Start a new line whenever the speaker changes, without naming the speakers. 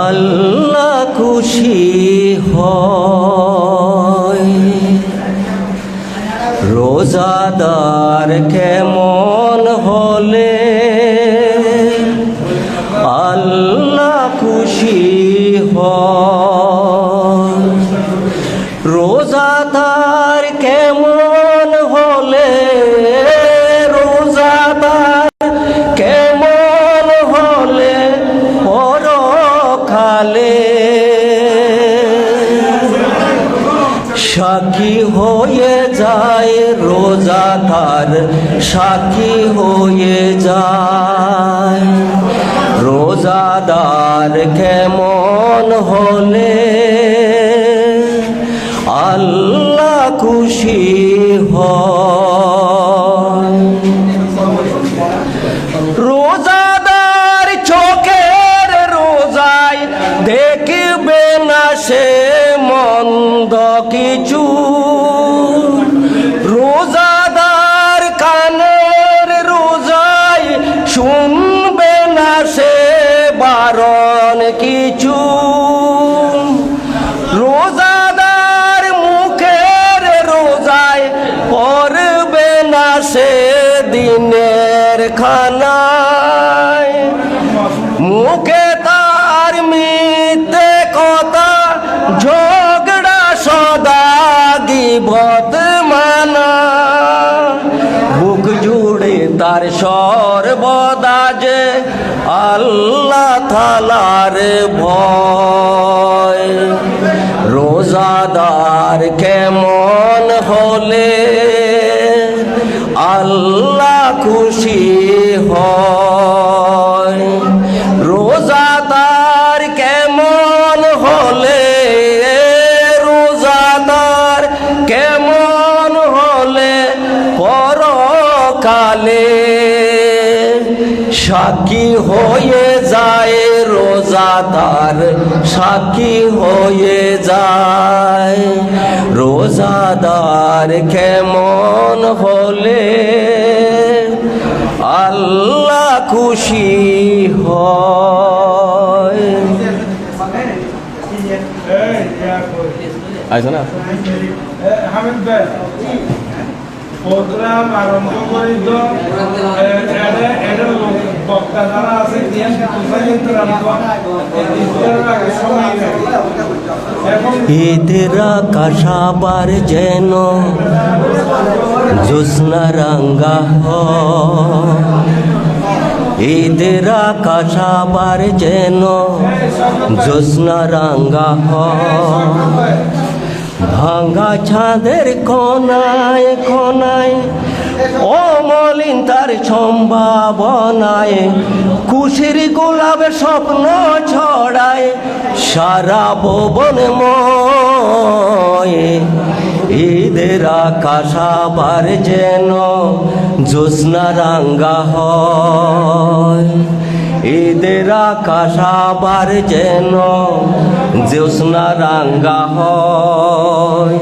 আল্লাহ খুশি হয়। রোজাদার কেমন হলে আল্লাহ খুশি হয়। রোজাদার কেমন হলে, রোজাদার কেমন হলে পরকালে সাক্ষী হয়ে যায়। রোজাদার সাক্ষী হয়ে যায়। রোজাদার কেমন হলে আল্লাহ খুশি হয়। রোজাদার চোখের রোজায় দেখবে না সে মন্দ কিছু। রোজাদার কানের রোজায় শুনবে না সে বারণ কিছু। রোজাদার মুখের রোজায় পড়বে না সে দিনের খানায়। মুখে তার মিথ্যে কথা, ঝগড়া সদা গীবত মানা। বুক জুড়ে তার সর্বদা যে আল্লাহ তাআলার ভয়। রোজাদার কেমন হলে আল্লাহ খুশি হয়। রোজাদার কেমন হলে, রোজাদার কেমন হলে পরকালে সাক্ষী হয়ে যায়। রোজাদার সাক্ষী হয়ে যায়। রোজাদার কেমন হলে আল্লাহ খুশি হয়। আইসো না প্রোগ্রাম আরম্ভ করি তো বক্তা যারা আছে ঈদের আকাশ আবার যেন জ্যোৎস্না রাঙ্গা হয়। ঈদের আকাশ আবার যেন জ্যোৎস্না রাঙ্গা হয়। ভাঙ্গা ছাদের কোনায় কোনায় অমলিন তার সম্ভাবনায় খুশির গোলাপ স্বপ্ন ছড়ায় সারা ভুবনময়। ঈদের আকাশ আবার যেন জ্যোৎস্না রাঙ্গা হয়। ঈদের আকাশ আবার যেন জ্যোৎস্না রাঙ্গা হয়।